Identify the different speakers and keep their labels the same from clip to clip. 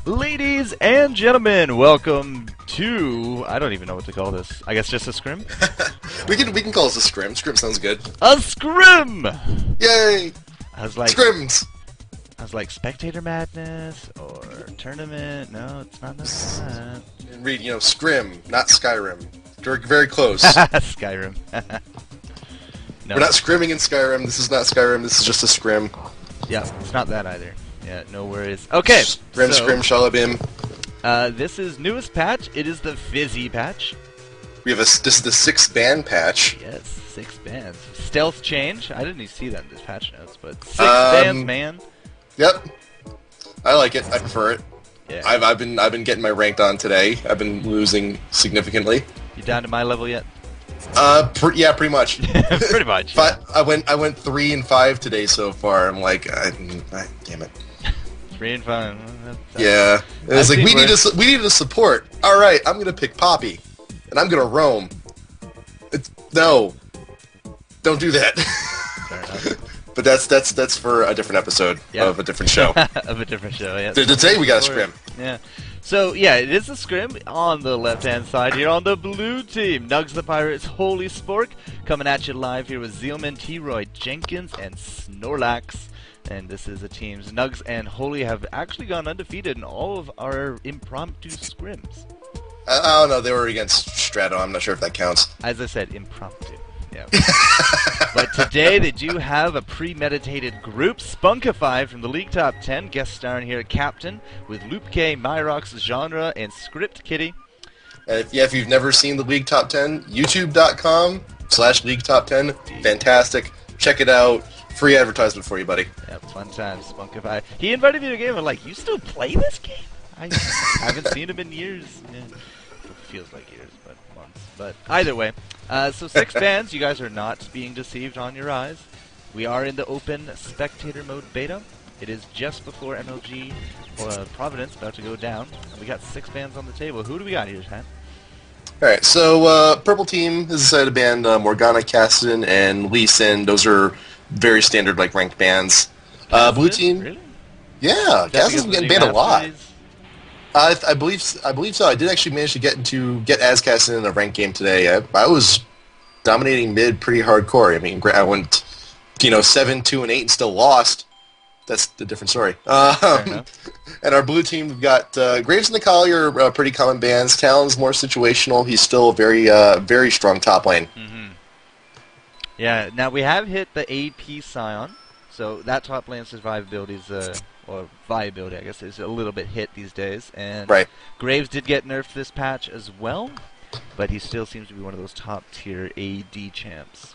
Speaker 1: Ladies and gentlemen, welcome to... I don't even know what to call this. I guess just a scrim?
Speaker 2: we can call this a scrim. Scrim sounds good.
Speaker 1: A scrim!
Speaker 2: Yay!
Speaker 1: I was like...
Speaker 2: Scrims!
Speaker 1: I was like, Spectator Madness, or Tournament. No, it's not that.
Speaker 2: And read, scrim, not Skyrim. They're very close.
Speaker 1: Skyrim. No.
Speaker 2: We're not scrimming in Skyrim. This is not Skyrim. This is just a scrim.
Speaker 1: Yeah, it's not that either. Yeah, no worries. Okay,
Speaker 2: Scrim, scrim, shalabim.
Speaker 1: This is newest patch. It is the Fizzy patch.
Speaker 2: We have this is the 6 ban patch.
Speaker 1: Yes, 6 bans. Stealth change. I didn't even see that in this patch notes, but 6 bans, man.
Speaker 2: Yep. I like it. I prefer it.
Speaker 1: Yeah.
Speaker 2: I've been getting my ranked on today. I've been losing significantly.
Speaker 1: You down to my level yet?
Speaker 2: Yeah, pretty much.
Speaker 1: Pretty much.
Speaker 2: But I went 3 and 5 today so far. I'm like, damn it.
Speaker 1: 3 and 5.
Speaker 2: Yeah. It was like we need a support. All right, I'm gonna pick Poppy, and I'm gonna roam. No, don't do that.
Speaker 1: Fair enough.
Speaker 2: But that's for a different episode of a different show.
Speaker 1: Of a different show, yeah.
Speaker 2: Today we got a scrim.
Speaker 1: Yeah. So, yeah, it is a scrim on the left-hand side here on the blue team. NugzThePirate's HolySpork coming at you live here with Zealman, T-Roy, Jenkins, and Snorlax. And this is a team's Nugs and Holy have actually gone undefeated in all of our impromptu scrims.
Speaker 2: I don't know, they were against Strato. I'm not sure if that counts.
Speaker 1: As I said, impromptu. Yeah. But today they do have a premeditated group. Spunkify from the LeagueTopTen, guest starring here at Captain, with Loop K, Myrox, Genre, and Script Kitty.
Speaker 2: If you've never seen the LeagueTopTen, youtube.com/LeagueTopTen. Fantastic. Check it out. Free advertisement for you, buddy.
Speaker 1: Yep, fun times, Spunkify. He invited me to a game, and I'm like, you still play this game? I haven't seen him in years. Yeah. It feels like years, but months. But either way. So 6 bans, you guys are not being deceived on your eyes. We are in the open spectator mode beta. It is just before MLG Providence about to go down. And we got 6 bans on the table. Who do we got here, Pat?
Speaker 2: Alright, so Purple Team has decided to ban Morgana, Cassidy, and Lee Sin. Those are very standard, ranked bans. Blue Team...
Speaker 1: Really?
Speaker 2: Yeah, Cassidy's been getting banned a lot. I believe so. I did actually manage to get as Cassidy in a ranked game today. I was dominating mid pretty hardcore. I mean, I went 7, 2, and 8 and still lost. That's a different story. And our blue team, we've got Graves and Nikali are pretty common bans. Talon's more situational. He's still very strong top lane.
Speaker 1: Mm-hmm. Yeah. Now we have hit the AP Scion, so that top lane survivability is or viability, I guess, is a little bit hit these days. And
Speaker 2: right.
Speaker 1: Graves did get nerfed this patch as well, but he still seems to be one of those top-tier AD champs.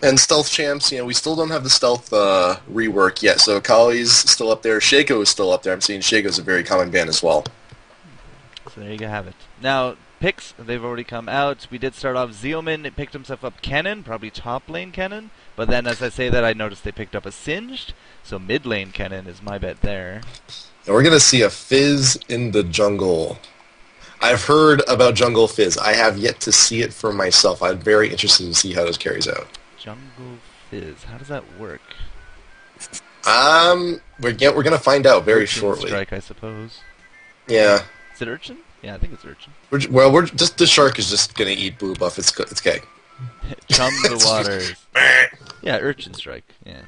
Speaker 2: And stealth champs, we still don't have the stealth rework yet, so Kali's still up there. Shaco is still up there. I'm seeing Shaco's a very common ban as well.
Speaker 1: So there you have it. Now, picks, they've already come out. We did start off Zealman. Picked himself up Kennen, probably top lane Kennen. But then as I say that, I noticed they picked up a Singed. So mid lane Kennen is my bet there.
Speaker 2: And we're going to see a Fizz in the jungle. I've heard about Jungle Fizz. I have yet to see it for myself. I'm very interested to see how this carries out.
Speaker 1: Jungle Fizz. How does that work?
Speaker 2: We're going to find out very
Speaker 1: Urchin
Speaker 2: shortly.
Speaker 1: Strike, I suppose.
Speaker 2: Yeah.
Speaker 1: Is it Urchin? Yeah, I think it's Urchin.
Speaker 2: We're just the shark is just going to eat blue buff. It's okay.
Speaker 1: Chum the waters. Yeah, Urchin Strike. Yeah.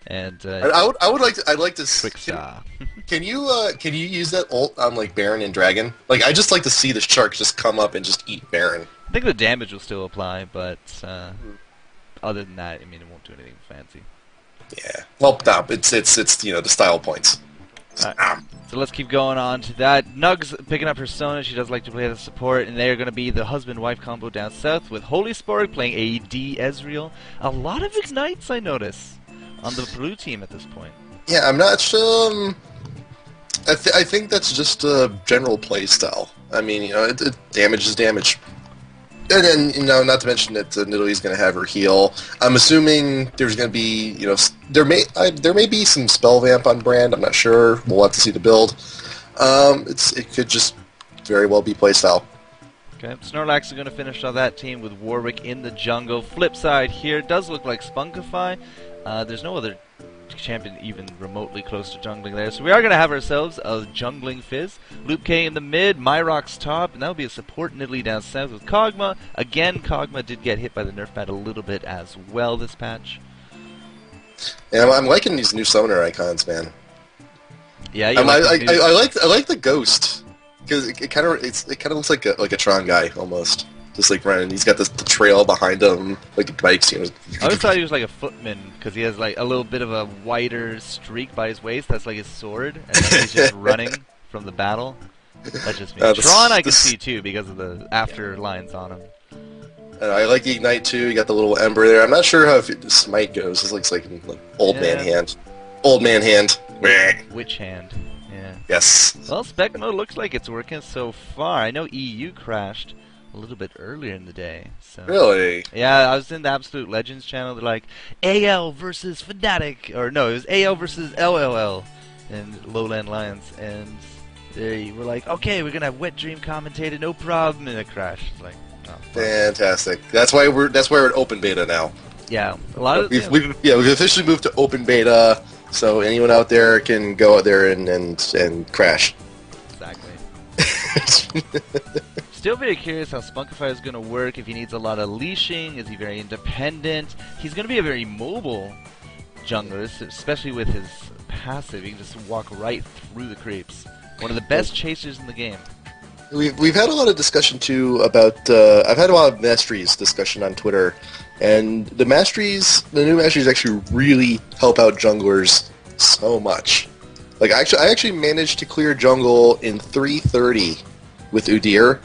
Speaker 1: And
Speaker 2: I'd like to
Speaker 1: Quick Saw.
Speaker 2: Can you use that ult on Baron and Dragon? I just like to see the shark just come up and just eat Baron.
Speaker 1: I think the damage will still apply, but other than that, I mean, it won't do anything fancy.
Speaker 2: Yeah. Well, no, it's the style points.
Speaker 1: Right. So let's keep going on to that. Nugs picking up Persona. She does like to play the support, and they're going to be the husband-wife combo down south with HolySpork playing AD Ezreal. A lot of ignites, I notice, on the blue team at this point.
Speaker 2: Yeah, I'm not sure. I think that's just a general play style. I mean, damage is damage. And then, not to mention that Nidalee's going to have her heal. I'm assuming there's going to be, there may be some spell vamp on brand. I'm not sure. We'll have to see the build. It could just very well be playstyle.
Speaker 1: Okay, Snorlax is going to finish on that team with Warwick in the jungle. Flip side here, it does look like Spunkify. There's no other champion even remotely close to jungling there. So we are going to have ourselves a jungling Fizz. Luke K in the mid, Myrock's top, and that'll be a support Nidalee down south with Kog'Maw. Again, Kog'Maw did get hit by the nerf pad a little bit as well this patch.
Speaker 2: Yeah, I'm liking these new summoner icons, man.
Speaker 1: Yeah,
Speaker 2: I like the ghost because it kind of looks like a Tron guy almost. Just like running, he's got the trail behind him, like the bikes. You know.
Speaker 1: I always thought he was like a footman because he has like a little bit of a whiter streak by his waist. That's like his sword, and then he's just running from the battle. That's just me. Tron I can see too because of the after lines on him.
Speaker 2: I like the Ignite too. You got the little Ember there. I'm not sure how Smite goes. This looks like old man hand. Old man hand.
Speaker 1: Witch hand. Yeah.
Speaker 2: Yes.
Speaker 1: Well, Spec Mode looks like it's working so far. I know EU crashed a little bit earlier in the day. So.
Speaker 2: Really?
Speaker 1: Yeah, I was in the Absolute Legends channel. They're like, AL versus Fnatic. Or no, it was AL versus LLL and Lowland Lions. And they were like, okay, we're going to have Wet Dream commentated, no problem. And it crashed. It's like, oh,
Speaker 2: fantastic. That's why we're in open beta now.
Speaker 1: Yeah. A lot of
Speaker 2: we've officially moved to open beta, so anyone out there can go out there and crash.
Speaker 1: Exactly. Still very curious how Spunkify is going to work, if he needs a lot of leashing, is he very independent? He's going to be a very mobile jungler, especially with his passive. He can just walk right through the creeps. One of the best chasers in the game.
Speaker 2: We've had a lot of discussion too about, I've had a lot of masteries discussion on Twitter, and the new masteries actually really help out junglers so much. Like I actually managed to clear jungle in 3:30 with Udyr,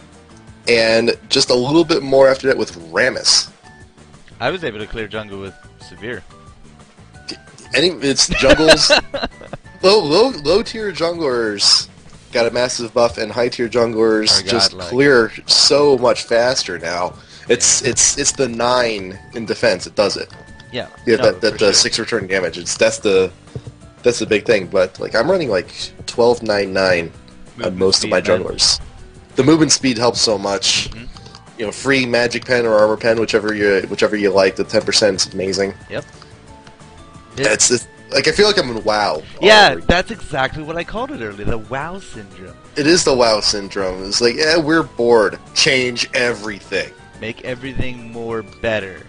Speaker 2: and just a little bit more after that with Rammus.
Speaker 1: I was able to clear jungle with Severe.
Speaker 2: It's jungles. low tier junglers got a massive buff, and high tier junglers just clear so much faster now. It's the 9 in defense. It does it.
Speaker 1: Yeah.
Speaker 2: Yeah, that 6 return damage. That's the big thing. But like I'm running like 12.99 on most of my junglers. The movement speed helps so much. Mm-hmm. You know, free magic pen or armor pen, whichever you like. The 10% is amazing.
Speaker 1: Yep.
Speaker 2: It's like I feel like I'm in WoW.
Speaker 1: Yeah, that's exactly what I called it earlier. The WoW syndrome.
Speaker 2: It is the WoW syndrome. It's like, yeah, we're bored. Change everything.
Speaker 1: Make everything more better.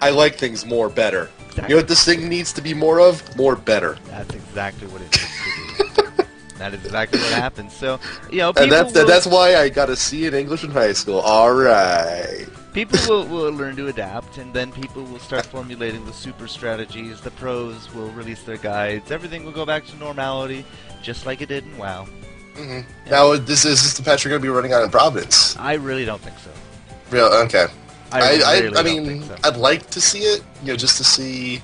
Speaker 2: I like things more better.
Speaker 1: Exactly.
Speaker 2: You know what this thing needs to be more of? More better.
Speaker 1: That's exactly what it needs to be. That is exactly what happens. So, you know,
Speaker 2: people that's why I got a C in English in high school. All right.
Speaker 1: People will learn to adapt, and then people will start formulating the super strategies. The pros will release their guides. Everything will go back to normality, just like it did in WoW.
Speaker 2: Mm-hmm. Yeah. Now, is this the patch you're going to be running on in Providence?
Speaker 1: I really don't think so.
Speaker 2: Real okay.
Speaker 1: I
Speaker 2: mean,
Speaker 1: think so.
Speaker 2: I'd like to see it, just to see.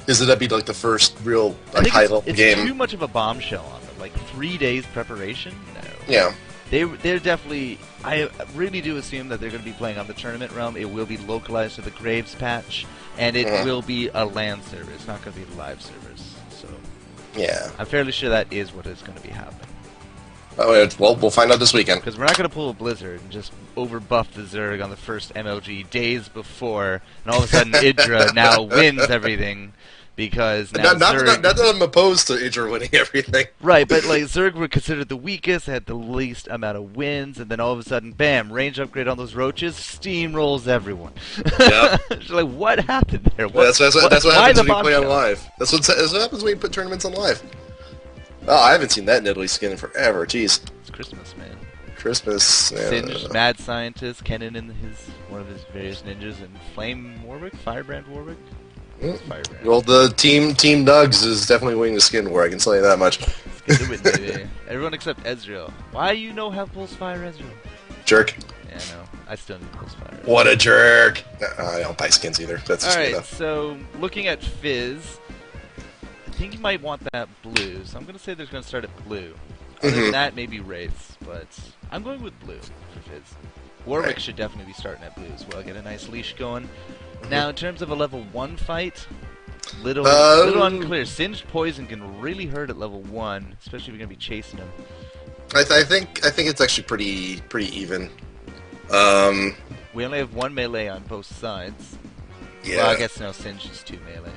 Speaker 2: Is it be like the first real high level game?
Speaker 1: It's too much of a bombshell on it. Like 3 days preparation? No.
Speaker 2: Yeah.
Speaker 1: They're definitely. I really do assume that they're going to be playing on the tournament realm. It will be localized to the Graves patch, and it will be a LAN server. It's not going to be live servers. So.
Speaker 2: Yeah.
Speaker 1: I'm fairly sure that is what is going to be happening.
Speaker 2: Oh, well, we'll find out this weekend.
Speaker 1: Because we're not going to pull a Blizzard and just overbuff the Zerg on the first MLG days before, and all of a sudden Idra now wins everything because now
Speaker 2: not that I'm opposed to Idra winning everything.
Speaker 1: Right, but like Zerg were considered the weakest, had the least amount of wins, and then all of a sudden, bam, range upgrade on those roaches, steamrolls everyone.
Speaker 2: Yeah.
Speaker 1: Like, what happened there?
Speaker 2: That's what happens when you play on live. That's what happens when you put tournaments on live. Oh, I haven't seen that Nidalee skin in forever. Jeez.
Speaker 1: It's Christmas, man.
Speaker 2: Christmas. Yeah.
Speaker 1: Singed, Mad Scientist, Kennen in one of his various ninjas, and Flame Warwick, Firebrand Warwick. Firebrand.
Speaker 2: Well, the team Nugs is definitely winning the skin war. I can tell you that much.
Speaker 1: Let's get to it, baby. Everyone except Ezreal. Why you know have Pulse Fire, Ezreal?
Speaker 2: Jerk.
Speaker 1: Yeah, I know. I still need Pulse Fire.
Speaker 2: What a jerk! I don't buy skins either. That's just
Speaker 1: Alright, so looking at Fizz, I think you might want that blue, so I'm going to say there's going to start at blue. Other than that, maybe Wraiths, but I'm going with blue for Fizz. Warwick should definitely be starting at blue as well. Get a nice leash going. Now, in terms of a level 1 fight, little unclear. Singed Poison can really hurt at level 1, especially if you're going to be chasing him.
Speaker 2: I think it's actually pretty even.
Speaker 1: We only have 1 melee on both sides.
Speaker 2: Yeah.
Speaker 1: Well, I guess no, Singed is 2 melee.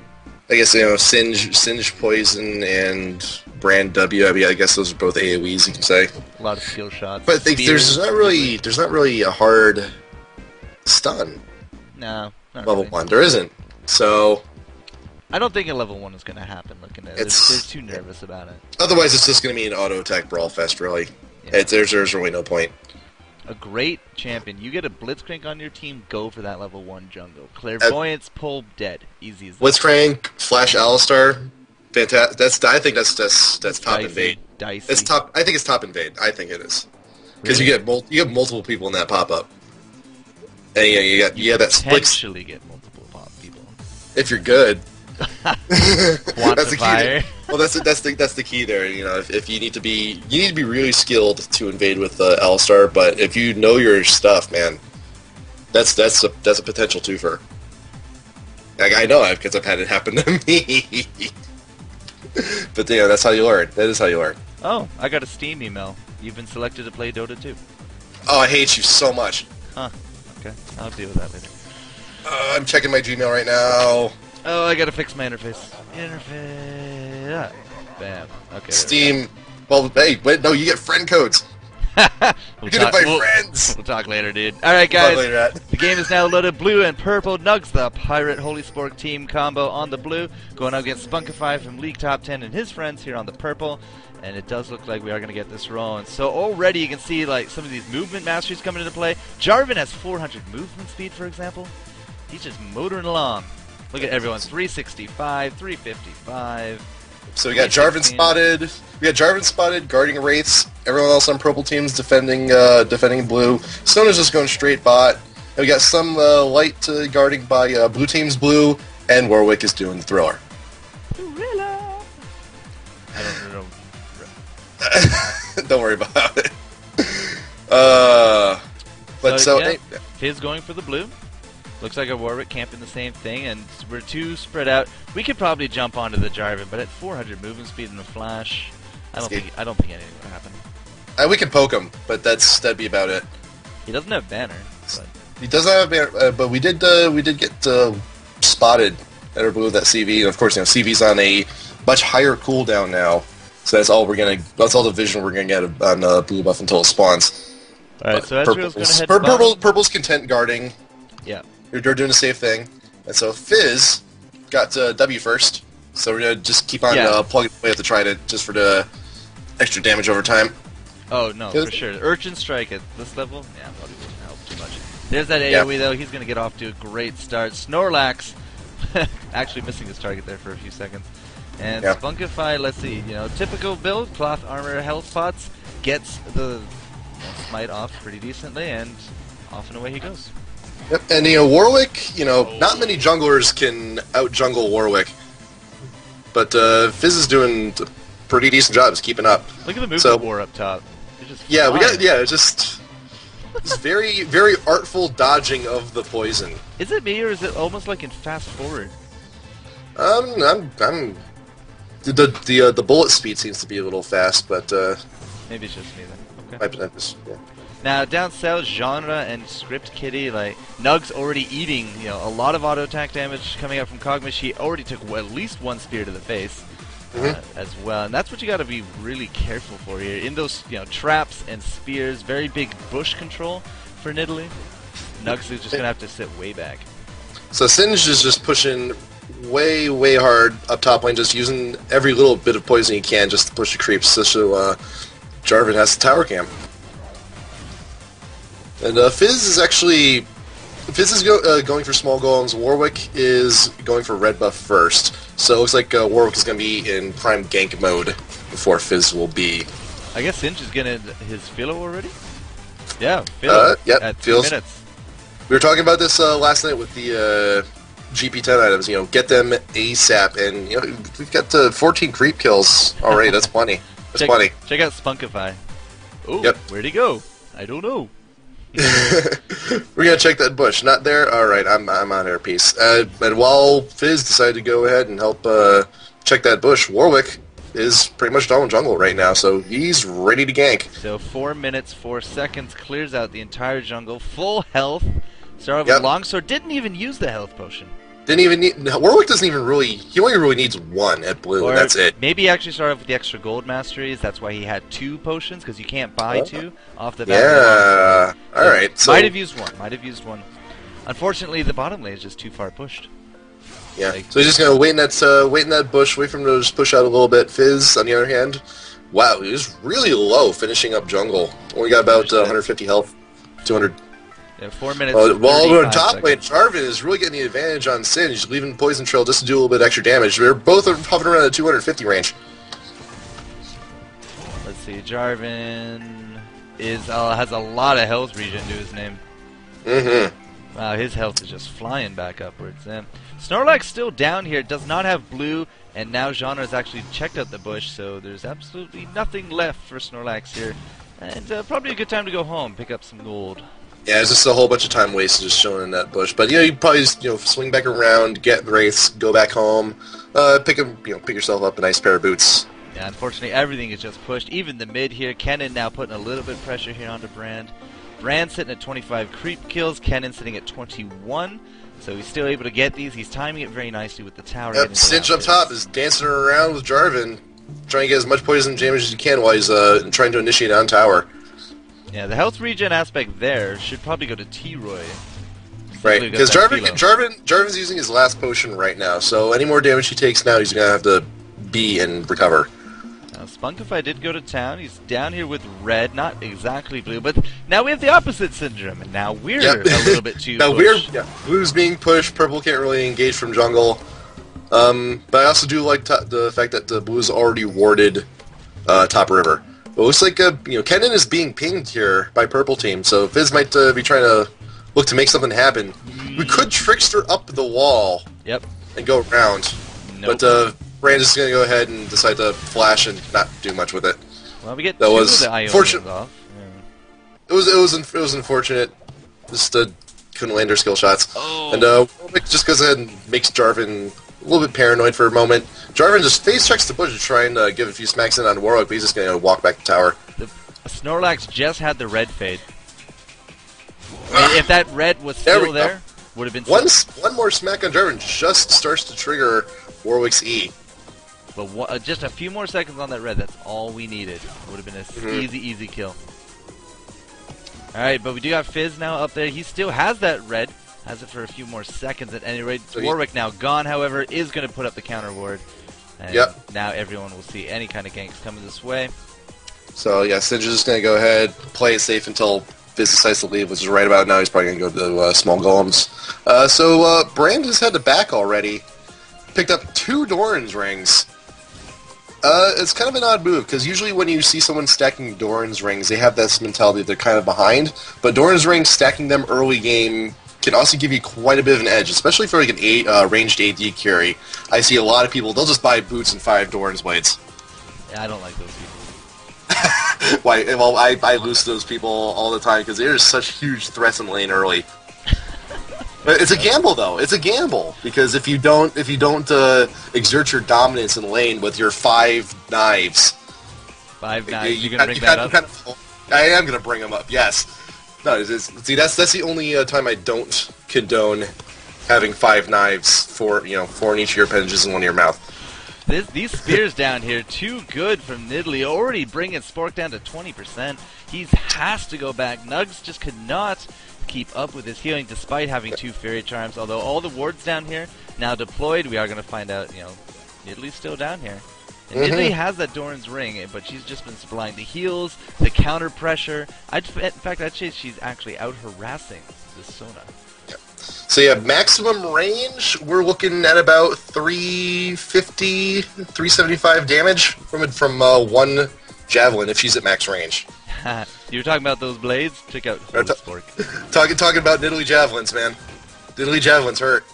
Speaker 2: I guess Singe Poison and Brand W. I mean, I guess those are both AoEs. You can say
Speaker 1: a lot of skill shots.
Speaker 2: But there's not really a hard stun.
Speaker 1: No, not
Speaker 2: level
Speaker 1: really.
Speaker 2: 1. There isn't. So
Speaker 1: I don't think a level 1 is going to happen. Looking at it, they're too nervous about it.
Speaker 2: Otherwise, it's just going to be an auto attack brawl fest. Really, there's really no point.
Speaker 1: A great champion. You get a Blitzcrank on your team, go for that level 1 jungle. Clairvoyance, pull, dead. Easy as that.
Speaker 2: Blitzcrank, Flash Alistar, fantastic. I think that's top invade.
Speaker 1: Dicey.
Speaker 2: It's top. I think it's top invade. I think it is. Because you have multiple people in that pop-up. And you got that split.
Speaker 1: Potentially get multiple people.
Speaker 2: If you're good.
Speaker 1: That's the key.
Speaker 2: Well, that's the key there. You know, if you need to be really skilled to invade with Alistar, but if you know your stuff, man, that's a potential twofer. Like, I know because I've had it happen to me. But that's how you learn. That is how you learn.
Speaker 1: Oh, I got a Steam email. You've been selected to play Dota 2.
Speaker 2: Oh, I hate you so much.
Speaker 1: Huh. Okay, I'll deal with that later.
Speaker 2: I'm checking my Gmail right now.
Speaker 1: Oh, I gotta fix my interface. Bam. Okay.
Speaker 2: Steam. Well, hey, wait, no, you get friend codes.
Speaker 1: We'll
Speaker 2: get it by friends.
Speaker 1: We'll talk later, dude. Alright, guys.
Speaker 2: Later,
Speaker 1: the game is now loaded. Blue and purple. NugzThePirate HolySpork team combo on the blue. Going up against Spunkify from LeagueTopTen and his friends here on the purple. And it does look like we are going to get this rolling. So already you can see like some of these movement masteries coming into play. Jarvan has 400 movement speed, for example. He's just motoring along. Look at everyone. 365, 355.
Speaker 2: So we got Jarvan spotted. We got Jarvan spotted, guarding Wraiths. Everyone else on purple teams defending blue. Sona's just going straight bot. And we got some light guarding by blue team's blue, and Warwick is doing the thriller.
Speaker 1: Thriller. I don't know.
Speaker 2: Don't worry about it.
Speaker 1: Fizz going for the blue. Looks like a Warwick camping the same thing, and we're too spread out. We could probably jump onto the Jarvan, but at 400 movement speed and a flash, I don't think anything will happen.
Speaker 2: We could poke him, but that'd be about it.
Speaker 1: He doesn't have banner. But.
Speaker 2: He doesn't have banner, but we did get spotted at our blue with that CV, and of course, CV's on a much higher cooldown now. So that's all the vision we're gonna get on blue buff until it spawns.
Speaker 1: Alright, so Ezreal's gonna head
Speaker 2: Purple's content guarding.
Speaker 1: Yeah.
Speaker 2: They're doing the safe thing. And so Fizz got W first. So we're gonna just keep on plugging away to try to just for the extra damage over time.
Speaker 1: Oh no, for sure. Urchin Strike at this level? Yeah, probably doesn't help too much. There's that AoE though, he's gonna get off to a great start. Snorlax actually missing his target there for a few seconds. And Spunkify, let's see, typical build, cloth armor, health pots, gets the smite off pretty decently, and off and away he goes.
Speaker 2: Yep, and Warwick, not many junglers can out-jungle Warwick, but Fizz is doing a pretty decent job, is keeping up.
Speaker 1: Look at the movement war up top.
Speaker 2: Just very, very artful dodging of the poison.
Speaker 1: Is it me, or is it almost like in fast forward?
Speaker 2: The bullet speed seems to be a little fast, but
Speaker 1: maybe it's just me then. Okay.
Speaker 2: Yeah.
Speaker 1: Now down south, Genre and Script Kitty, like Nug's already eating, a lot of auto attack damage coming out from Cogmish. He already took at least one spear to the face as well, and that's what you got to be really careful for here. In those traps and spears, very big bush control for Nidalee. Nugs is just gonna have to sit way back.
Speaker 2: So Singe is just pushing way, way hard up top lane, just using every little bit of poison he can just to push the creeps. So Jarvan has the tower cam. And Fizz is going for small golems. Warwick is going for red buff first. So it looks like Warwick is going to be in prime gank mode before Fizz will be.
Speaker 1: I guess Singe is getting his Philo already? Yeah, Philo at 2 minutes.
Speaker 2: We were talking about this last night with the GP10 items. Get them ASAP, and we've got 14 creep kills already. That's plenty. That's plenty. Check
Speaker 1: out Spunkify. Oh, where'd he go? I don't know.
Speaker 2: We're gonna check that bush. Not there. All right, I'm on air piece. And while Fizz decided to go ahead and help check that bush, Warwick is pretty much done with jungle right now, so he's ready to gank.
Speaker 1: So 4 minutes, 4 seconds, clears out the entire jungle, full health. Started with a longsword, didn't even use the health potion.
Speaker 2: Didn't even need... Warwick doesn't even really... He only really needs one at blue,
Speaker 1: or
Speaker 2: and that's it.
Speaker 1: Maybe actually start off with the extra gold masteries. That's why he had 2 potions, because you can't buy 2 off the bat.
Speaker 2: Yeah, alright. So
Speaker 1: might have used one. Unfortunately, the bottom lane is just too far pushed.
Speaker 2: Yeah, so he's just going to wait in that bush, wait for him to just push out a little bit. Fizz, on the other hand, wow, he was really low finishing up jungle. Only got about 150 health, 200.
Speaker 1: Yeah, 4 minutes.
Speaker 2: While on top lane, Jarvan is really getting the advantage on Sin. He's leaving Poison Trail just to do a little bit extra damage. They're both hovering around the 250 range.
Speaker 1: Let's see, Jarvan has a lot of health regen to his name.
Speaker 2: Mm-hmm.
Speaker 1: Wow, his health is just flying back upwards. Snorlax still down here, does not have blue, and now Genre has actually checked out the bush, so there's absolutely nothing left for Snorlax here. And probably a good time to go home, pick up some gold.
Speaker 2: Yeah, it's just a whole bunch of time wasted just chilling in that bush. But you probably just swing back around, get wraiths, go back home, pick yourself up a nice pair of boots.
Speaker 1: Yeah, unfortunately everything is just pushed. Even the mid here. Kennen now putting a little bit of pressure here onto Brand. Brand sitting at 25 creep kills. Kennen sitting at 21. So he's still able to get these. He's timing it very nicely with the tower.
Speaker 2: Yep, Cinch up top is dancing around with Jarvan, trying to get as much poison damage as he can while he's trying to initiate on tower.
Speaker 1: Yeah, the health regen aspect there should probably go to T-Roy.
Speaker 2: Right, because Jarvan's using his last potion right now, so any more damage he takes now, he's going to have to be and recover.
Speaker 1: Now, Spunkify did go to town. He's down here with red, not exactly blue, but now we have the opposite syndrome, and now we're a little bit too pushed.
Speaker 2: Blue's being pushed, purple can't really engage from jungle. But I also do like the fact that the blue's already warded top river. But it looks like Kennen is being pinged here by purple team, so Fizz might be trying to look to make something happen. We could Trickster up the wall and go around, but Brand is going to go ahead and decide to flash and not do much with it.
Speaker 1: Well, we get two of the Ionians off.
Speaker 2: Yeah. It was unfortunate. Just couldn't land her skill shots.
Speaker 1: Oh.
Speaker 2: And Warwick just goes ahead and makes Jarvan a little bit paranoid for a moment. Jarvan just face checks the bush to try and give a few smacks in on Warwick, but he's just going to walk back to tower.
Speaker 1: Snorlax just had the red fade. I mean, if that red was still there, would have been
Speaker 2: one more smack on Jarvan just starts to trigger Warwick's E.
Speaker 1: But just a few more seconds on that red, that's all we needed. Would have been an easy kill. Alright, but we do have Fizz now up there. He still has that red. Has it for a few more seconds at any rate. So Warwick now gone, however, is going to put up the counter ward. And now everyone will see any kind of ganks coming this way.
Speaker 2: So yeah, Singe is just going to go ahead, play it safe until Fizz decides to leave, which is right about now. He's probably going to go to small golems. So Brand has had to back already. Picked up 2 Doran's rings. It's kind of an odd move, because usually when you see someone stacking Doran's rings, they have this mentality that they're kind of behind. But Doran's rings, stacking them early game, can also give you quite a bit of an edge, especially for like an ranged AD carry. I see a lot of people, they'll just buy boots and 5 Doran's blades.
Speaker 1: Yeah, I don't like those people.
Speaker 2: Why? Well, I lose to those people all the time, because they're such huge threats in lane early. But it's a gamble, though. It's a gamble, because if you don't exert your dominance in lane with your 5 knives,
Speaker 1: you're gonna bring that up.
Speaker 2: I am gonna bring them up. Yes. No, see, that's the only time I don't condone having 5 knives, 4 in each of your appendages and 1 in your mouth.
Speaker 1: These spears down here, too good from Nidalee, already bringing Spork down to 20%. He has to go back. Nugs just could not keep up with his healing despite having 2 Fairy Charms, although all the wards down here now deployed. We are going to find out, Nidalee's still down here. And Nidalee has that Doran's ring, but she's just been supplying the heals, the counter pressure. In fact, I'd say she's actually out harassing this Sona.
Speaker 2: So yeah, maximum range, we're looking at about 350, 375 damage from 1 javelin if she's at max range.
Speaker 1: You were talking about those blades? Check out HolySpork.
Speaker 2: Talking about Nidalee javelins, man. Nidalee javelins hurt.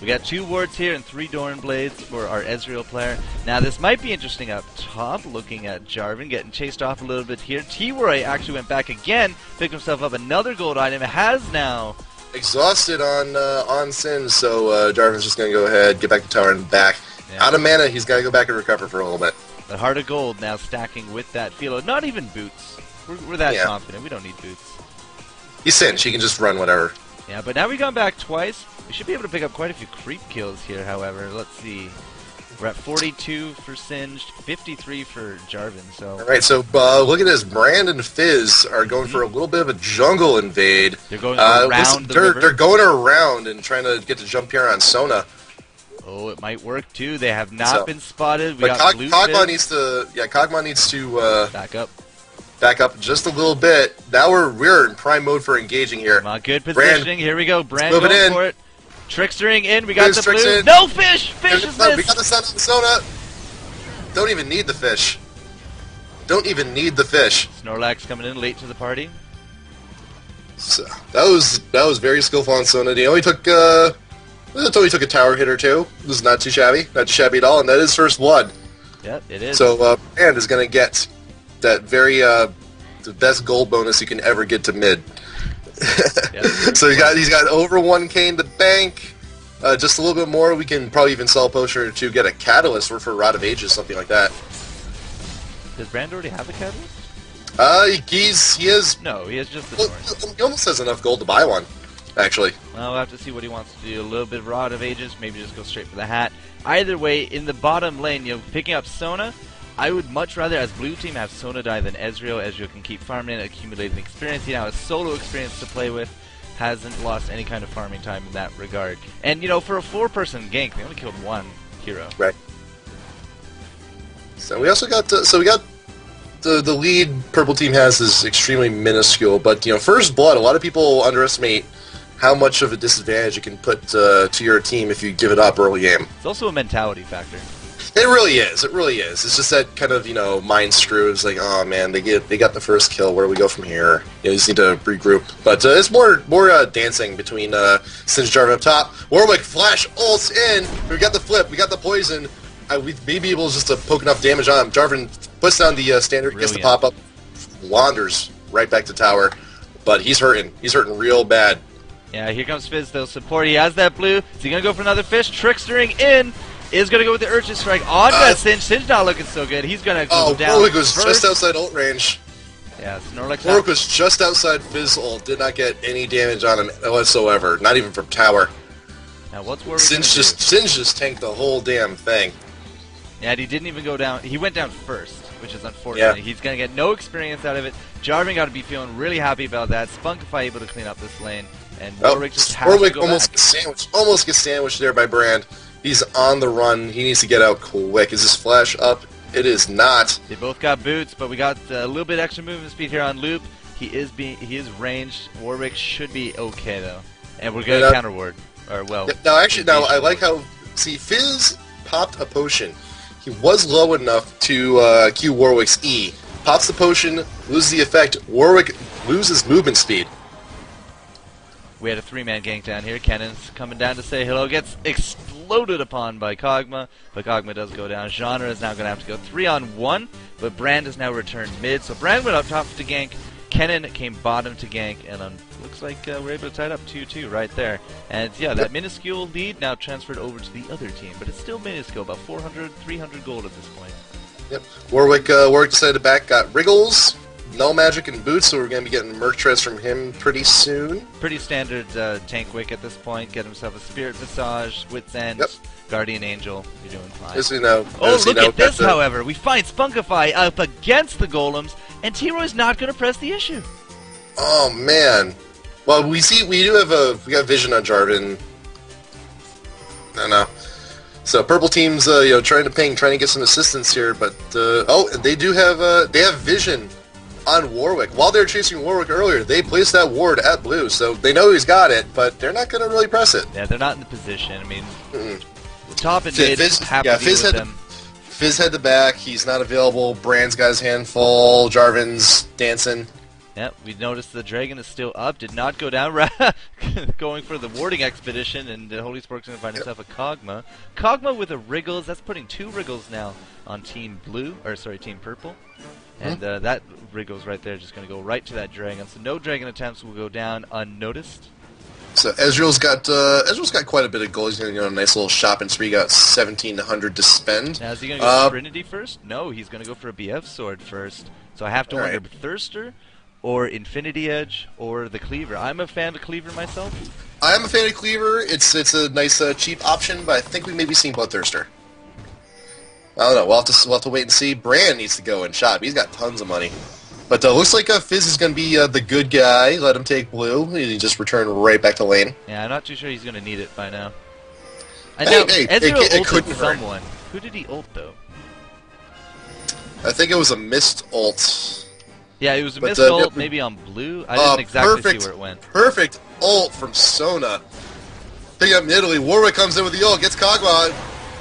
Speaker 1: We got 2 wards here and 3 Doran blades for our Ezreal player. Now this might be interesting up top, looking at Jarvan getting chased off a little bit here. T-Roy actually went back again, picked himself up another gold item. It has now
Speaker 2: exhausted on Sin, so Jarvan's just going to go ahead, get back to tower and back. Yeah. Out of mana, he's got to go back and recover for a little bit.
Speaker 1: The Heart of Gold now stacking with that Philo. Not even boots. We're that confident. We don't need boots.
Speaker 2: He's Sin. She can just run whatever.
Speaker 1: Yeah, but now we've gone back twice. We should be able to pick up quite a few creep kills here, however. Let's see. We're at 42 for Singed, 53 for Jarvan. So.
Speaker 2: All right, so look at this. Brand and Fizz are going for a little bit of a jungle invade.
Speaker 1: They're going around the river.
Speaker 2: They're going around and trying to get the jump here on Sona.
Speaker 1: Oh, it might work too. They have not been spotted.
Speaker 2: But Kog'Maw needs to. Yeah, Kog'Maw needs to
Speaker 1: back up.
Speaker 2: Back up just a little bit. Now we're in prime mode for engaging here.
Speaker 1: Come on, good positioning. Here we go. Brand
Speaker 2: moving
Speaker 1: going
Speaker 2: in.
Speaker 1: for it. Trickstering in. We got the blue.
Speaker 2: In.
Speaker 1: No fish. Fish is missed.
Speaker 2: We got the sun on Sona. Don't even need the fish. Don't even need the fish.
Speaker 1: Snorlax coming in late to the party.
Speaker 2: So that was very skillful on Sona. He only took a tower hit or two. This is not too shabby. Not too shabby at all. And that is first blood.
Speaker 1: Yep, it is.
Speaker 2: So Brand is going to get that very the best gold bonus you can ever get to mid.
Speaker 1: Yep.
Speaker 2: So he's got over 1k in the bank. Just a little bit more. We can probably even sell a potion or two, get a catalyst, or for Rod of Ages, something like that.
Speaker 1: Does Brand already have a catalyst?
Speaker 2: He has.
Speaker 1: No, he has just the Thorn.
Speaker 2: He almost has enough gold to buy one, actually.
Speaker 1: Well, we'll have to see what he wants to do. A little bit of Rod of Ages, maybe just go straight for the hat. Either way, in the bottom lane, picking up Sona, I would much rather, as blue team, have Sona die than Ezreal. Ezreal can keep farming and accumulating experience. He now has solo experience to play with. Hasn't lost any kind of farming time in that regard. And, for a 4-person gank, they only killed one hero.
Speaker 2: Right. So we also got the lead purple team has is extremely minuscule, but, first blood, a lot of people underestimate how much of a disadvantage it can put to your team if you give it up early game.
Speaker 1: It's also a mentality factor.
Speaker 2: It really is. It really is. It's just that kind of, mind screw. It's like, oh man, they got the first kill. Where do we go from here? You just need to regroup. But it's more dancing between Singed, Jarvan up top. Warwick flash ults in. We got the flip. We got the poison. We may be able just to poke enough damage on him. Jarvan puts down the standard, gets the pop up, wanders right back to tower. But he's hurting. He's hurting real bad.
Speaker 1: Yeah, here comes Fizz, though. Support. He has that blue. Is he going to go for another fish? Trickstering in. Is going to go with the Urchin Strike on that Singed. Singed not looking so good. He's going to go down.
Speaker 2: Warwick was just outside ult range.
Speaker 1: Yeah, Snorlax.
Speaker 2: Warwick was just outside Fizz ult. Did not get any damage on him whatsoever. Not even from tower.
Speaker 1: Now what's Warwick
Speaker 2: Singed just tanked the whole damn thing.
Speaker 1: Yeah, he didn't even go down. He went down first, which is unfortunate. Yeah. He's going to get no experience out of it. Jarvan got to be feeling really happy about that. Spunkify able to clean up this lane. And Warwick just has to go
Speaker 2: almost
Speaker 1: back.
Speaker 2: Almost gets sandwiched there by Brand. He's on the run. He needs to get out quick. Is this flash up? It is not.
Speaker 1: They both got boots, but we got a little bit extra movement speed here on Loop. He is ranged. Warwick should be okay though, and we're going to counter ward. Or well.
Speaker 2: Now I like how Fizz popped a potion. He was low enough to Q Warwick's E. Pops the potion, loses the effect. Warwick loses movement speed.
Speaker 1: We had a 3-man gank down here. Kennan's coming down to say hello. Gets exploded upon by Kog'Maw, but Kog'Maw does go down. Genre is now going to have to go 3-on-1, but Brand has now returned mid. So Brand went up top to gank. Kennen came bottom to gank, and looks like we're able to tie it up 2-2 right there. And yeah, that minuscule lead now transferred over to the other team, but it's still minuscule, about 400, 300 gold at this point.
Speaker 2: Yep. Warwick decided to back, got Wriggles, Null Magic, and Boots, so we're going to be getting Merc Treads from him pretty soon.
Speaker 1: Pretty standard tank wick at this point. Get himself a Spirit Visage, Wit's End, Guardian Angel. You're doing fine.
Speaker 2: As we know.
Speaker 1: Oh, look at this, however. We find Spunkify up against the Golems, and T-Roy's not going to press the issue.
Speaker 2: Oh, man. Well, we got vision on Jarvan. I don't know. So purple team's trying to get some assistance here, but they do have they have vision on Warwick. While they were chasing Warwick earlier, they placed that ward at blue, so they know he's got it, but they're not going to really press it.
Speaker 1: Yeah, they're not in the position. I mean, top and mid have to be with them.
Speaker 2: Fizz had the back. He's not available. Brand's got his hand full. Jarvan's dancing.
Speaker 1: Yep, we noticed the dragon is still up. Did not go down. Going for the warding expedition, and HolySpork's going to find himself a Kog'Maw. Kog'Maw with a Wriggles. That's putting 2 Wriggles now on Team Purple. And that Wriggles right there just going to go right to that dragon. So no dragon attempts will go down unnoticed.
Speaker 2: So Ezreal's got quite a bit of gold. He's going to go on a nice little shopping spree. He got 1,700 to spend.
Speaker 1: Now, is he going to go for Trinity first? No, he's going to go for a BF sword first. So I have to wonder, Thirster or Infinity Edge, or the Cleaver. I'm a fan of Cleaver myself.
Speaker 2: I am a fan of Cleaver. It's a nice cheap option, but I think we may be seeing Bloodthirster. I don't know. We'll have to wait and see. Brand needs to go and shop. He's got tons of money. But looks like Fizz is going to be the good guy. Let him take blue. He just return right back to lane.
Speaker 1: Yeah, I'm not too sure he's going to need it by now.
Speaker 2: Hey,
Speaker 1: it couldn't someone. Who did he ult, though?
Speaker 2: I think it was a missed ult.
Speaker 1: Yeah, it was a missed ult, maybe on blue. I didn't exactly see where it went.
Speaker 2: Perfect ult from Sona. Picking up Italy. Warwick comes in with the ult, gets Kog'Maw.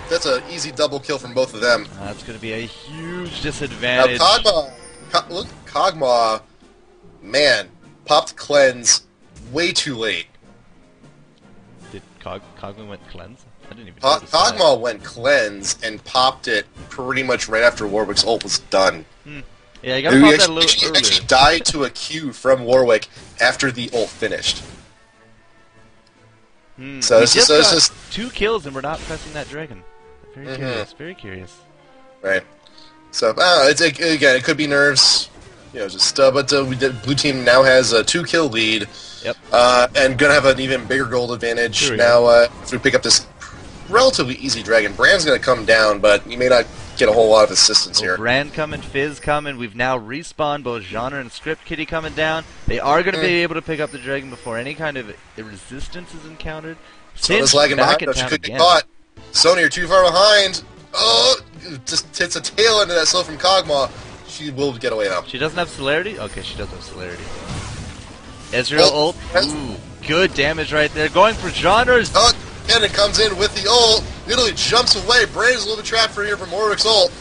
Speaker 2: That's an easy double kill from both of them.
Speaker 1: That's going to be a huge disadvantage.
Speaker 2: Now look, Kog'Maw, man, popped cleanse way too late.
Speaker 1: Did Kog'Maw went cleanse? I didn't even notice
Speaker 2: Kog'Maw went cleanse and popped it pretty much right after Warwick's ult was done.
Speaker 1: Yeah, you gotta pop that a little earlier.
Speaker 2: Actually died to a Q from Warwick after the ult finished.
Speaker 1: So it's just 2 kills and we're not pressing that dragon. Very curious. Very curious.
Speaker 2: Right. So again, it could be nerves. You know, just but blue team now has a 2-kill lead.
Speaker 1: Yep.
Speaker 2: And gonna have an even bigger gold advantage now if we pick up this relatively easy dragon. Brand's gonna come down, but you may not get a whole lot of assistance here.
Speaker 1: Brand coming, Fizz coming. We've now respawned both Genre and Script Kitty coming down. They are going to be able to pick up the dragon before any kind of resistance is encountered.
Speaker 2: Sona's lagging behind, though. She could get caught. Sona, you're too far behind. Oh, just hits a tail into that slow from Kog'Maw. She will get away now.
Speaker 1: She doesn't have celerity? Okay, she does have celerity. Ezreal ult. Ooh, good damage right there. Going for Genres.
Speaker 2: Cannon comes in with the ult. Italy jumps away. Brand is a little bit trapped for here from Warwick's ult.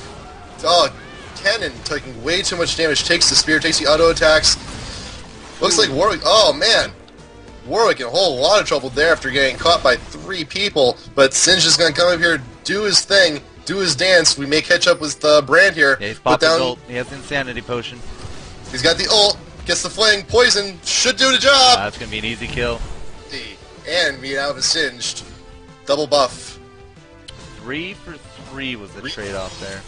Speaker 2: Cannon taking way too much damage. Takes the spear, takes the auto attacks. Looks like Warwick. Oh man, Warwick in a whole lot of trouble there after getting caught by 3 people. But Singe is going to come up here, do his thing, do his dance. We may catch up with Brand here.
Speaker 1: Yeah, he's popped his ult. He has Insanity Potion.
Speaker 2: He's got the ult. Gets the fling. Poison should do the job.
Speaker 1: That's going to be an easy kill.
Speaker 2: And we now have a Singed. Double buff.
Speaker 1: 3 for 3 was the trade-off there.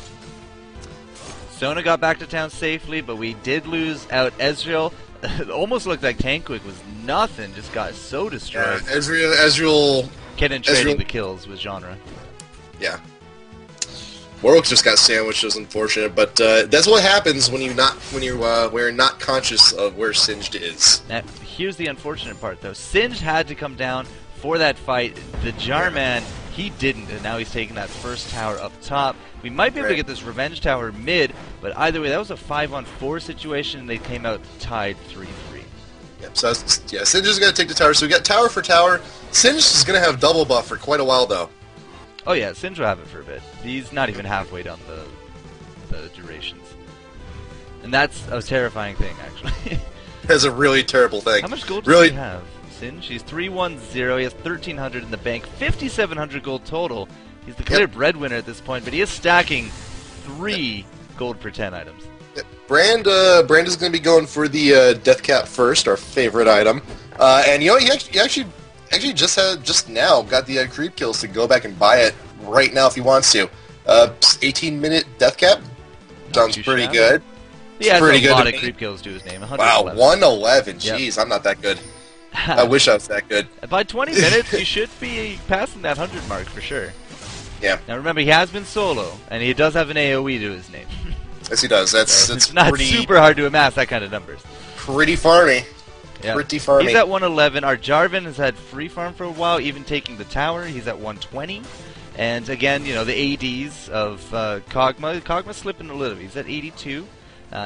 Speaker 1: Sona got back to town safely, but we did lose out Ezreal. It almost looked like Tankwick was nothing, just got so destroyed.
Speaker 2: Yeah, Ezreal...
Speaker 1: Kennen trading the kills with Genre.
Speaker 2: Yeah. Warwick just got sandwiched, was unfortunate, but that's what happens when we're not conscious of where Singed is.
Speaker 1: Now, here's the unfortunate part, though. Singed had to come down for that fight. The Jarman, he didn't, and now he's taking that first tower up top. We might be able to get this revenge tower mid, but either way, that was a 5-on-4 situation, and they came out tied 3-3.
Speaker 2: Yep, so yeah, Singed is going to take the tower. So we got tower for tower. Singed is going to have double buff for quite a while, though.
Speaker 1: Oh yeah, Singed will have it for a bit. He's not even halfway down the durations. And that's a terrifying thing, actually.
Speaker 2: That's a really terrible thing.
Speaker 1: How much gold does he have? Singe, he's 310, he has 1,300 in the bank, 5,700 gold total. He's the clear breadwinner at this point, but he is stacking 3 gold per 10 items.
Speaker 2: Brand is going to be going for the death cap first, our favorite item. And you know, he actually just now got the creep kills to go back and buy it right now if he wants to. 18-minute death cap sounds pretty good.
Speaker 1: He has a lot of creep kills to his name.
Speaker 2: Wow, 111. Jeez, I'm not that good. I wish I was that good.
Speaker 1: By 20 minutes, you should be passing that 100 mark for sure.
Speaker 2: Yeah.
Speaker 1: Now remember, he has been solo, and he does have an AoE to his name.
Speaker 2: Yes, he does. It's
Speaker 1: not super hard to amass that kind of numbers.
Speaker 2: Pretty farmy.
Speaker 1: Yeah.
Speaker 2: Pretty farmy.
Speaker 1: He's at 111. Our Jarvan has had free farm for a while, even taking the tower. He's at 120. And again, you know, the ADs of Kog'Maw. Kog'Maw's slipping a little. He's at 82.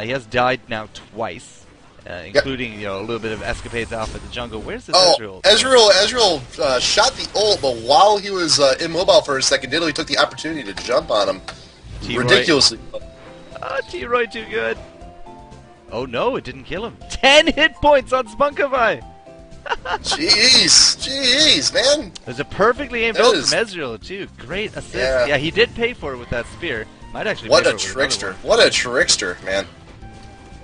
Speaker 1: He has died now twice, including you know a little bit of escapades off at the jungle. Where's this Ezreal?
Speaker 2: Ezreal shot the ult, but while he was immobile for a second, Diddley took the opportunity to jump on him. Ridiculously.
Speaker 1: T-Roy too good. Oh no, it didn't kill him. 10 hit points on Spunkify!
Speaker 2: Jeez, man.
Speaker 1: There's a perfectly aimed ult from Ezreal too. Great assist. Yeah, he did pay for it with that spear. Might actually.
Speaker 2: What a trickster! What a trickster, man.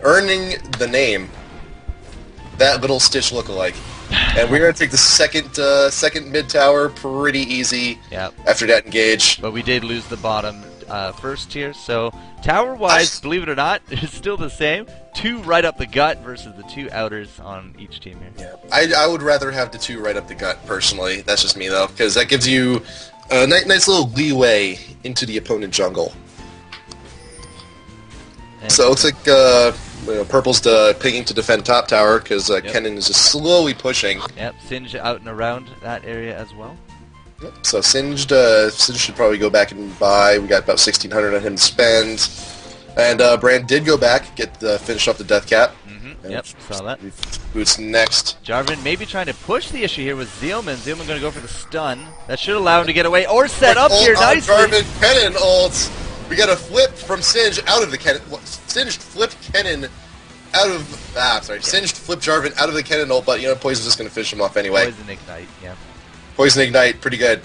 Speaker 2: Earning the name. That little Stitch lookalike. And we're gonna take the second mid tower pretty easy.
Speaker 1: Yeah.
Speaker 2: After that engage.
Speaker 1: But we did lose the bottom. first tier. So tower-wise, believe it or not, it's still the same. 2 right up the gut versus the 2 outers on each team here.
Speaker 2: Yeah, I would rather have the 2 right up the gut personally. That's just me though, because that gives you a nice little leeway into the opponent jungle. And so it looks like Purple's picking to defend top tower because Kennen is just slowly pushing.
Speaker 1: Yep, Singed out and around that area as well.
Speaker 2: Yep. So Singed should probably go back and buy. We got about 1,600 on him to spend. And Brand did go back, finish off the death cap.
Speaker 1: Yep, saw that.
Speaker 2: Boots next.
Speaker 1: Jarvan maybe trying to push the issue here with Zealman. Zealman going to go for the stun. That should allow him to get away or set up here nicely.
Speaker 2: Jarvan, Kennen ults. We got a flip from Singed out of the Kennen. Singed flipped Kennen out of... Singed flipped Jarvan out of the Kennen ult, but Poison's just going to finish him off anyway.
Speaker 1: Poison Ignite, yeah.
Speaker 2: Poison Ignite, pretty good.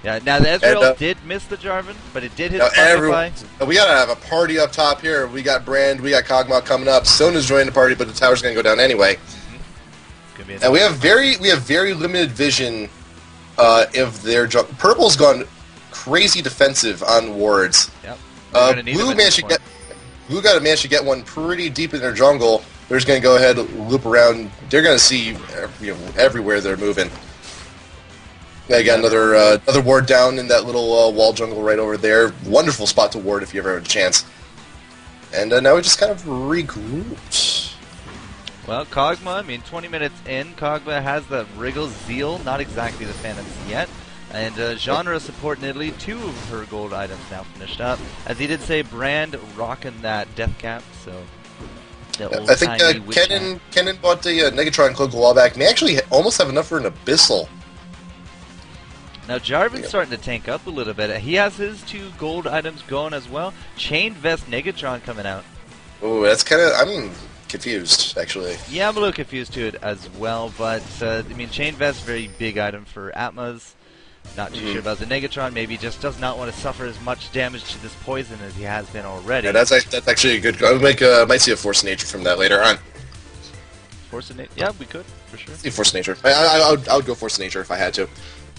Speaker 1: Yeah, now the Ezreal did miss the Jarvan, but it did hit Spunkify.
Speaker 2: We gotta have a party up top here. We got Brand, we got Kog'Maw coming up. Sona's joining the party, but the tower's gonna go down anyway. And we have very limited vision of their jungle. Purple's gone crazy defensive on wards.
Speaker 1: Yep.
Speaker 2: Blue got a manage to get one pretty deep in their jungle. They're just gonna go ahead, loop around. They're gonna see everywhere they're moving. I got another ward down in that little wall jungle right over there. Wonderful spot to ward if you ever have a chance. And now we just kind of regrouped.
Speaker 1: Well, Kog'Maw, 20 minutes in, Kog'Maw has the Wriggle Zeal, not exactly the Phantoms yet. And genre support in Italy, 2 of her gold items now finished up. As he did say, Brand rocking that death cap, so...
Speaker 2: I think Kennen bought the Negatron cloak a while back. May actually almost have enough for an Abyssal.
Speaker 1: Now Jarvan's starting to tank up a little bit. He has his 2 gold items going as well. Chain Vest Negatron coming out.
Speaker 2: Oh, that's kind of... I'm confused, actually.
Speaker 1: Yeah, I'm a little confused to it as well, but Chain Vest, very big item for Atmas. Not too sure about the Negatron. Maybe just does not want to suffer as much damage to this poison as he has been already.
Speaker 2: Yeah, that's actually a good... might see a Force of Nature from that later on.
Speaker 1: Force of Nature? Yeah, we could, for sure.
Speaker 2: See Force of Nature. I would go Force of Nature if I had to.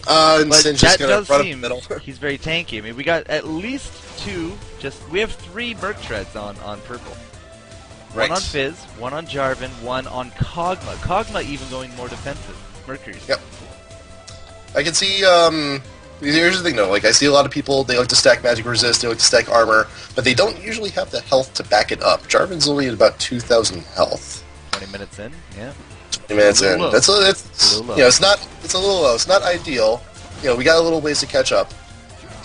Speaker 1: But that does seem he's very tanky. We got at least 2. We have 3 Merc Treads on Purple.
Speaker 2: Right.
Speaker 1: 1 on Fizz, 1 on Jarvan, 1 on Kog'Maw. Kog'Maw even going more defensive. Mercury.
Speaker 2: Yep. I can see. Here's the thing, though. I see a lot of people. They like to stack magic resist. They like to stack armor, but they don't usually have the health to back it up. Jarvan's only at about 2,000 health.
Speaker 1: 20 minutes in. Yeah.
Speaker 2: 20 minutes in. It's a little low. It's a little low. It's not ideal. We got a little ways to catch up.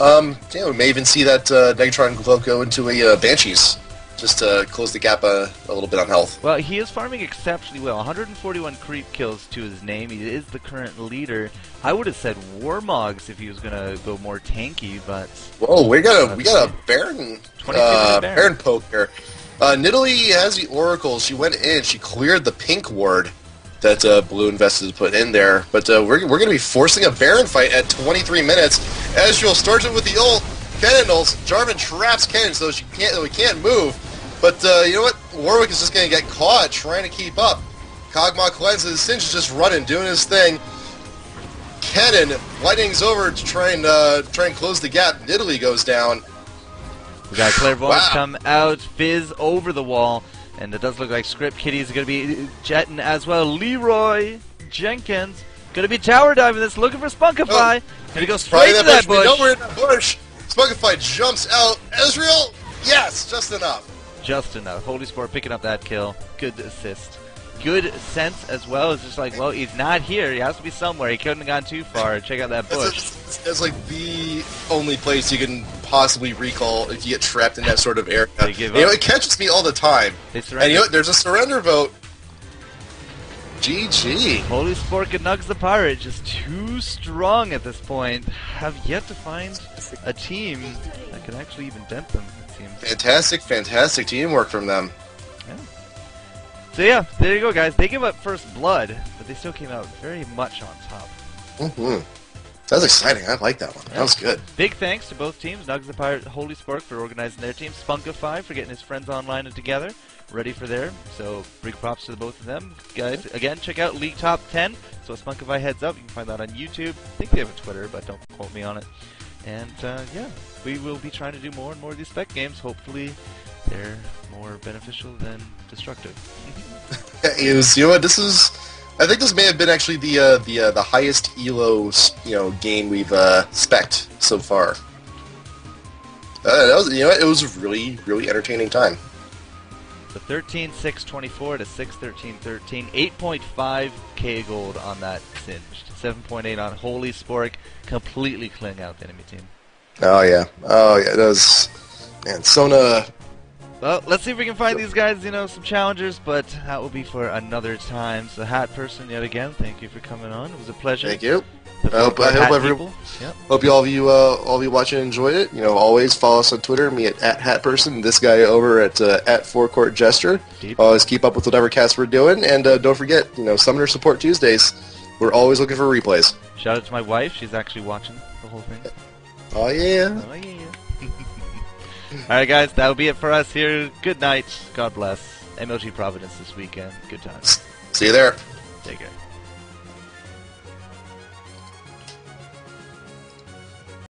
Speaker 2: We may even see that Negatron cloak go into a Banshees, just to close the gap a little bit on health.
Speaker 1: Well, he is farming exceptionally well. 141 creep kills to his name. He is the current leader. I would have said Warmogs if he was gonna go more tanky, but
Speaker 2: whoa, we got a Baron poke here. Nidalee has the Oracle. She went in. She cleared the pink ward that Blue Invested put in there. But we're going to be forcing a Baron fight at 23 minutes. Ezreal starts it with the ult. Kennen ults. Jarvan traps Kennen so we can't move. But you know what? Warwick is just going to get caught trying to keep up. Kog'Maw cleanses. Singed is just running, doing his thing. Kennen, lightning's over to try and close the gap. Nidalee goes down.
Speaker 1: We got Clairvoyance come out, Fizz over the wall, and it does look like Script Kitty is going to be jetting as well. Leroy Jenkins going to be tower diving this, looking for Spunkify. Going to go straight to that bush.
Speaker 2: We know we're in that bush. Spunkify jumps out. Ezreal, yes, just enough.
Speaker 1: Just enough. HolySpork picking up that kill. Good assist. Good sense as well. It's just like, well, he's not here. He has to be somewhere. He couldn't have gone too far. Check out that bush.
Speaker 2: It's like the only place you can possibly recall if you get trapped in that sort of area. It catches me all the time. And there's a surrender vote. GG.
Speaker 1: HolySpork and NugzThePirate just too strong at this point. Have yet to find a team that can actually even dent them, it seems.
Speaker 2: Fantastic teamwork from them.
Speaker 1: Yeah. So yeah, there you go, guys. They gave up first blood, but they still came out very much on top.
Speaker 2: Sounds exciting. I like that one. That was good.
Speaker 1: Big thanks to both teams, NugzThePirate, HolySpork for organizing their team, Spunkify for getting his friends online and together, ready for there. So big props to the both of them. Guys, again, check out LeagueTopTen. So Spunkify heads up. You can find that on YouTube. I think they have a Twitter, but don't quote me on it. And yeah, we will be trying to do more and more of these spec games. Hopefully, they're more beneficial than destructive.
Speaker 2: You know what? I think this may have been actually the highest elo game we've spec'd so far. That was, it was a really entertaining time.
Speaker 1: So 13-6-24 to 6-13-13, 8.5k gold on that Singed, 7.8 on HolySpork, completely clearing out the enemy team.
Speaker 2: Oh yeah, that was, man, Sona.
Speaker 1: Well, let's see if we can find these guys, some challengers, but that will be for another time. So, HatPerson, yet again, thank you for coming on. It was a pleasure.
Speaker 2: Thank you. I hope all of you watching enjoyed it. Always follow us on Twitter. Me at HatPerson. This guy over at FourCourtJester. Always keep up with whatever cast we're doing, and don't forget, Summoner Support Tuesdays. We're always looking for replays.
Speaker 1: Shout out to my wife. She's actually watching the whole thing.
Speaker 2: Oh yeah.
Speaker 1: Oh yeah. Alright guys, that'll be it for us here. Good night. God bless. MLG Providence this weekend. Good times.
Speaker 2: See you there.
Speaker 1: Take care.